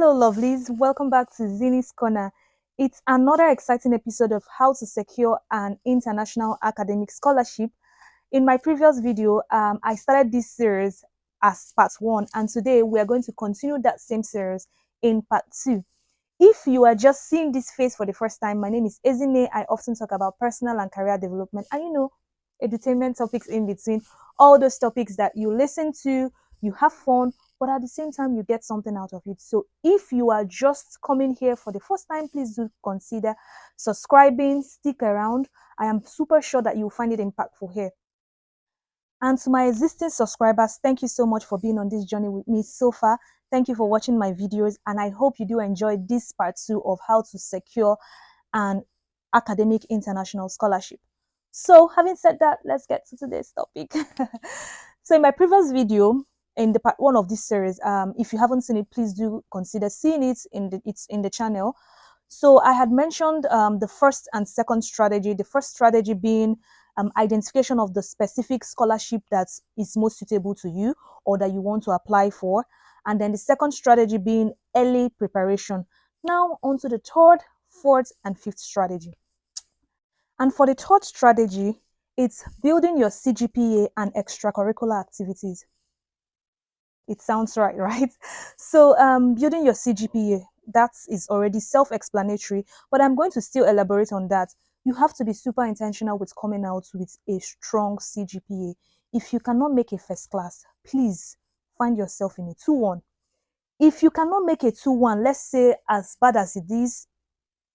Hello, lovelies. Welcome back to Zini's Corner. It's another exciting episode of how to secure an international academic scholarship. In my previous video, I started this series as part one, and today we are going to continue that same series in part two. If you are just seeing this face for the first time, my name is Ezine. I often talk about personal and career development and, edutainment topics in between, all those topics that you listen to, you have fun, but at the same time, you get something out of it. So if you are just coming here for the first time, please do consider subscribing, stick around. I am super sure that you'll find it impactful here. And to my existing subscribers, thank you so much for being on this journey with me so far. Thank you for watching my videos, and I hope you do enjoy this part two of how to secure an academic international scholarship. So having said that, let's get to today's topic. So in my previous video, in the part one of this series, if you haven't seen it, please do consider seeing it it's in the channel. So I had mentioned the first and second strategy. The first strategy being identification of the specific scholarship that is most suitable to you or that you want to apply for. And then the second strategy being early preparation. Now on to the third, fourth, and fifth strategy. And for the third strategy, it's building your CGPA and extracurricular activities. It sounds right, right? So building your CGPA, that is already self-explanatory, but I'm going to still elaborate on that. You have to be super intentional with coming out with a strong CGPA. If you cannot make a first class, please find yourself in a 2-1. If you cannot make a 2-1, let's say as bad as it is,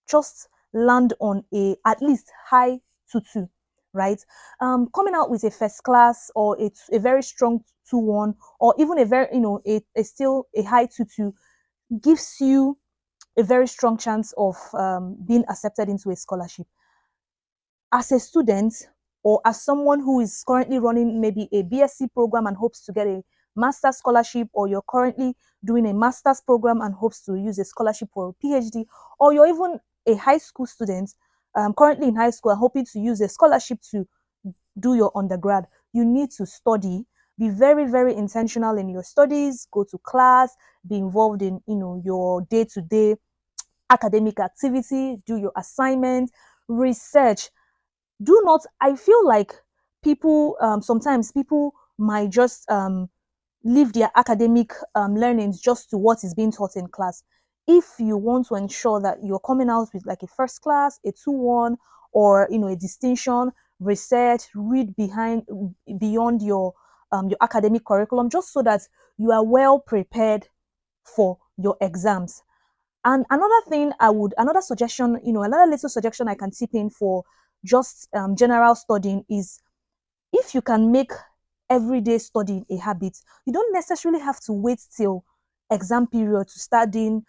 just land on a at least high 2-2, right? Coming out with a first class or a very strong 2-1 or even a very, a still a high 2-2 gives you a very strong chance of being accepted into a scholarship. As a student or as someone who is currently running maybe a BSc program and hopes to get a master's scholarship, or you're currently doing a master's program and hopes to use a scholarship for a PhD, or you're even a high school student currently in high school and hoping to use a scholarship to do your undergrad, you need to study. Be very, very intentional in your studies, go to class, be involved in your day-to-day academic activity, do your assignments, research. Do not, I feel like people sometimes people might just leave their academic learnings just to what is being taught in class. If you want to ensure that you're coming out with like a first class, a 2-1, or a distinction, research, read beyond your academic curriculum, just so that you are well prepared for your exams. And another suggestion, another little suggestion I can tip in for just general studying is, if you can make everyday studying a habit, you don't necessarily have to wait till exam period to start doing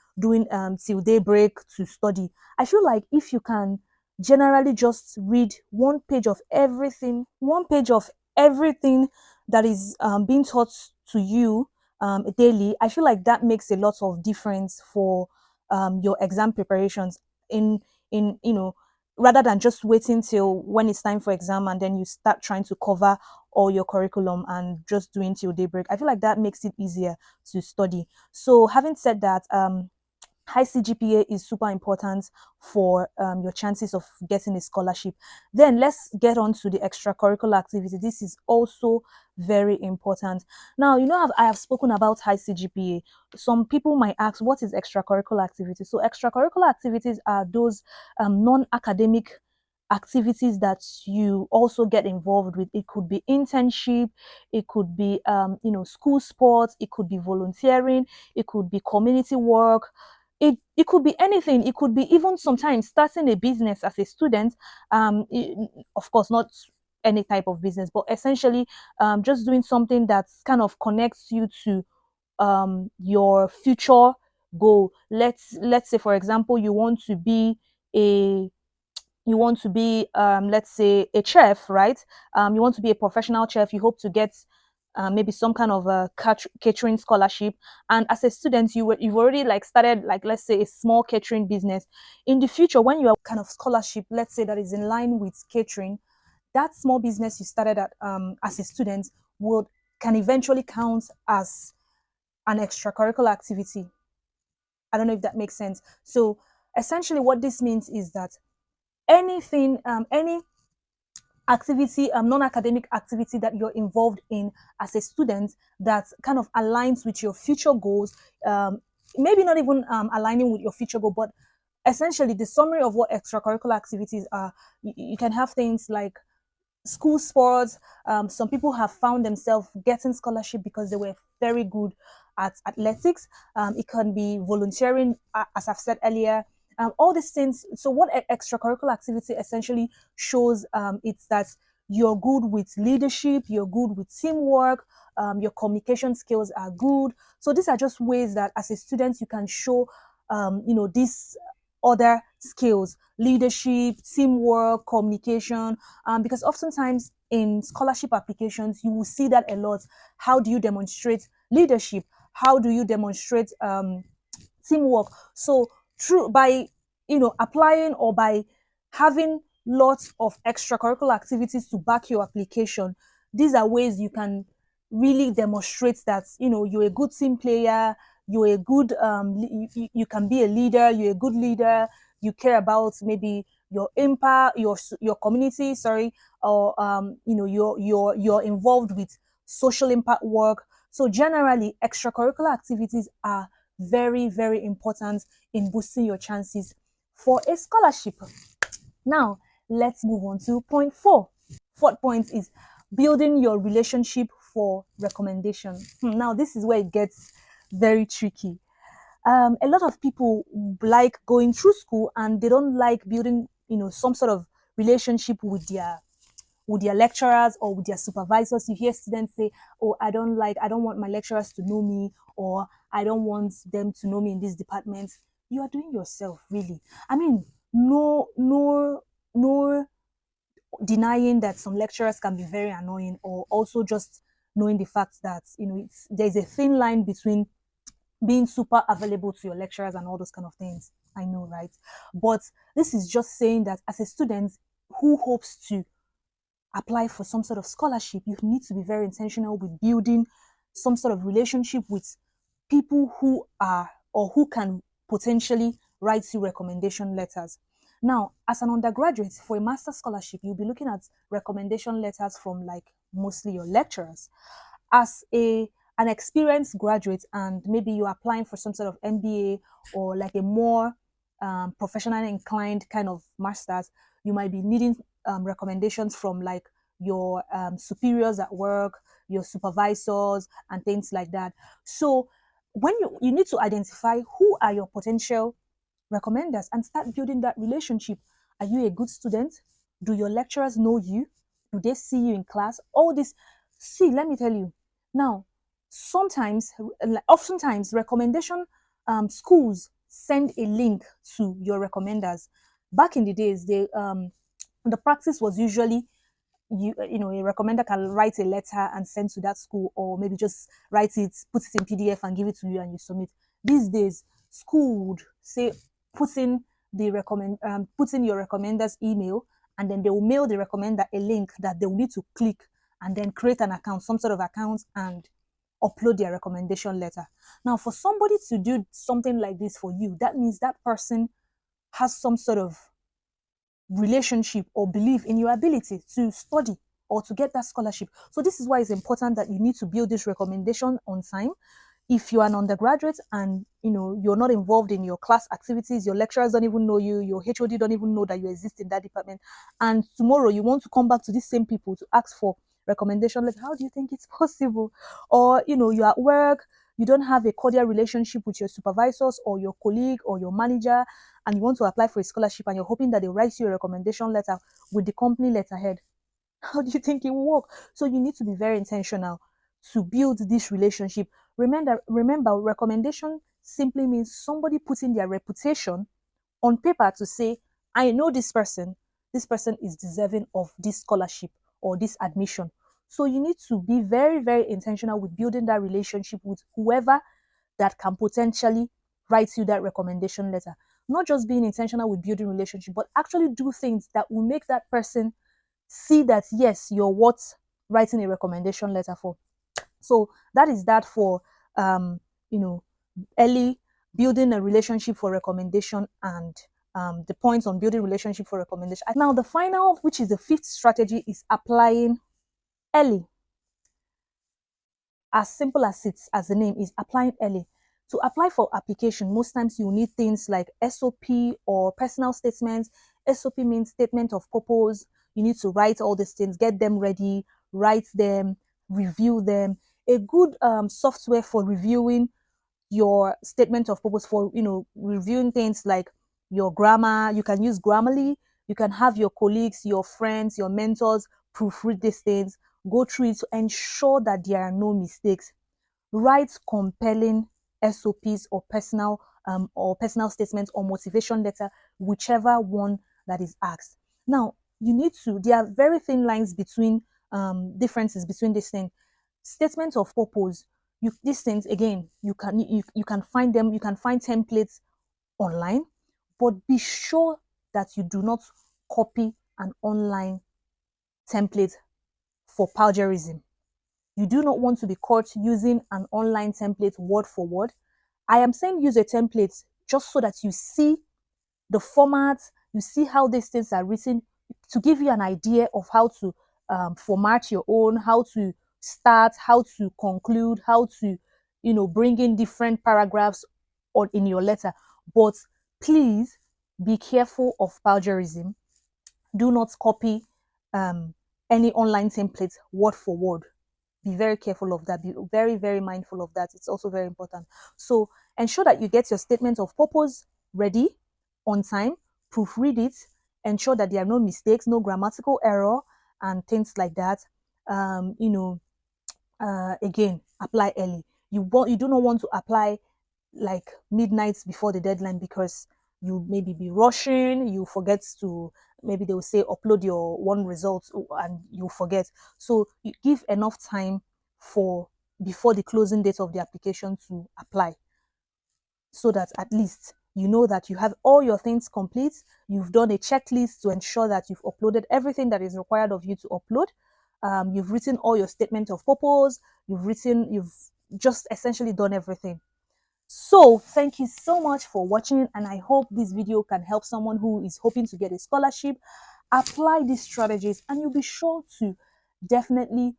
till daybreak to study. I feel like if you can generally just read one page of everything that is being taught to you daily, I feel like that makes a lot of difference for your exam preparations in rather than just waiting till when it's time for exam and then you start trying to cover all your curriculum and just doing till daybreak. I feel like that makes it easier to study. So having said that, high CGPA is super important for your chances of getting a scholarship. Then let's get on to the extracurricular activity. This is also very important. Now, I have spoken about high CGPA. Some people might ask, what is extracurricular activity? So extracurricular activities are those non-academic activities that you also get involved with. It could be internship, it could be school sports, it could be volunteering, it could be community work, it could be anything. It could be even sometimes starting a business as a student. Of course, not any type of business, but essentially just doing something that kind of connects you to your future goal. Let's say, for example, a you want to be let's say a chef, right? You want to be a professional chef. You hope to get maybe some kind of a catering scholarship, and as a student you've already like started, like, let's say, a small catering business. In the future, when you have kind of scholarship, let's say, that is in line with catering, that small business you started at as a student would can eventually count as an extracurricular activity. I don't know if that makes sense. So essentially what this means is that anything, any activity, non-academic activity that you're involved in as a student that kind of aligns with your future goals, maybe not even aligning with your future goal, but essentially the summary of what extracurricular activities are. You can have things like school sports. Some people have found themselves getting scholarship because they were very good at athletics. It can be volunteering, as I've said earlier. All these things. So, what extracurricular activity essentially shows, it's that you're good with leadership, you're good with teamwork, your communication skills are good. So, these are just ways that as a student you can show, these other skills: leadership, teamwork, communication, because oftentimes in scholarship applications, you will see that a lot. How do you demonstrate leadership? How do you demonstrate teamwork? So through by applying or by having lots of extracurricular activities to back your application, these are ways you can really demonstrate that you're a good team player, you're a good you can be a leader, you're a good leader, you care about maybe your impact, your community, sorry, or you're involved with social impact work. So generally extracurricular activities are very, very important in boosting your chances for a scholarship. Now, let's move on to point four. Fourth point is building your relationship for recommendation. Now, this is where it gets very tricky. A lot of people like going through school and they don't like building, some sort of relationship with their lecturers or with their supervisors. You hear students say, "Oh, I don't want my lecturers to know me," or "I don't want them to know me in this department." You are doing yourself, really. I mean, no denying that some lecturers can be very annoying, or also just knowing the fact that there's a thin line between being super available to your lecturers and all those kind of things. I know, right? But this is just saying that as a student who hopes to apply for some sort of scholarship, you need to be very intentional with building some sort of relationship with people who are or who can potentially write you recommendation letters. Now, as an undergraduate for a master's scholarship, you'll be looking at recommendation letters from like mostly your lecturers. As an experienced graduate and maybe you're applying for some sort of MBA or like a more professionally inclined kind of master's, you might be needing recommendations from like your superiors at work, your supervisors, and things like that. So when you need to identify who are your potential recommenders and start building that relationship. Are you a good student? Do your lecturers know you? Do they see you in class? All this. See, let me tell you. Now, sometimes, oftentimes, recommendation schools send a link to your recommenders. Back in the days, the practice was usually a recommender can write a letter and send to that school, or maybe just write it, put it in PDF and give it to you and you submit. These days, school would say put in your recommender's email, and then they will mail the recommender a link that they will need to click and then create an account, some sort of account, and upload their recommendation letter. Now, for somebody to do something like this for you, that means that person has some sort of relationship or belief in your ability to study or to get that scholarship. So this is why it's important that you need to build this recommendation on time. If you're an undergraduate and you're not involved in your class activities, your lecturers don't even know you, your HOD don't even know that you exist in that department, and tomorrow you want to come back to these same people to ask for recommendation, like how do you think it's possible? Or you're at work, you don't have a cordial relationship with your supervisors or your colleague or your manager, and you want to apply for a scholarship and you're hoping that they'll write you a recommendation letter with the company letterhead. How do you think it will work? So you need to be very intentional to build this relationship. Remember, recommendation simply means somebody putting their reputation on paper to say, I know this person is deserving of this scholarship or this admission. So you need to be very, very intentional with building that relationship with whoever that can potentially write you that recommendation letter. Not just being intentional with building relationship, but actually do things that will make that person see that yes, you're worth writing a recommendation letter for. So that is that for um, you know, early building a relationship for recommendation, and the points on building relationship for recommendation. Now, the final, which is the fifth strategy, is applying early. As simple as as the name is, applying early. To apply for application, most times you need things like SOP or personal statements. SOP means statement of purpose. You need to write all these things, get them ready, write them, review them. A good software for reviewing your statement of purpose, for reviewing things like your grammar. You can use Grammarly. You can have your colleagues, your friends, your mentors proofread these things, go through it to ensure that there are no mistakes. Write compelling SOPs or personal statements or motivation letter, whichever one that is asked. Now, there are very thin lines between differences between these things. Statements of purpose, these things again, you can find them, you can find templates online, but be sure that you do not copy an online template for plagiarism. You do not want to be caught using an online template word for word. I am saying use a template just so that you see the format, you see how these things are written, to give you an idea of how to format your own, how to start, how to conclude, how to, bring in different paragraphs in your letter. But please be careful of plagiarism. Do not copy any online template word for word. Be very careful of that. Be very, very mindful of that. It's also very important. So ensure that you get your statement of purpose ready on time, proofread it, ensure that there are no mistakes, no grammatical error, and things like that. Again, apply early. You do not want to apply like midnight before the deadline, because you maybe be rushing, you forget to, maybe they will say upload your one result and you forget. So you give enough time for before the closing date of the application to apply, so that at least you know that you have all your things complete. You've done a checklist to ensure that you've uploaded everything that is required of you to upload. You've written all your statement of purpose. You've just essentially done everything. So thank you so much for watching, and I hope this video can help someone who is hoping to get a scholarship. Apply these strategies and you'll be sure to definitely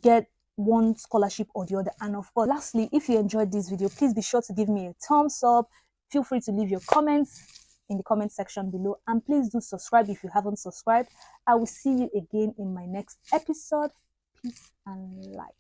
get one scholarship or the other. And of course, lastly, if you enjoyed this video, please be sure to give me a thumbs up. Feel free to leave your comments in the comment section below, and please do subscribe if you haven't subscribed. I will see you again in my next episode. Peace and light.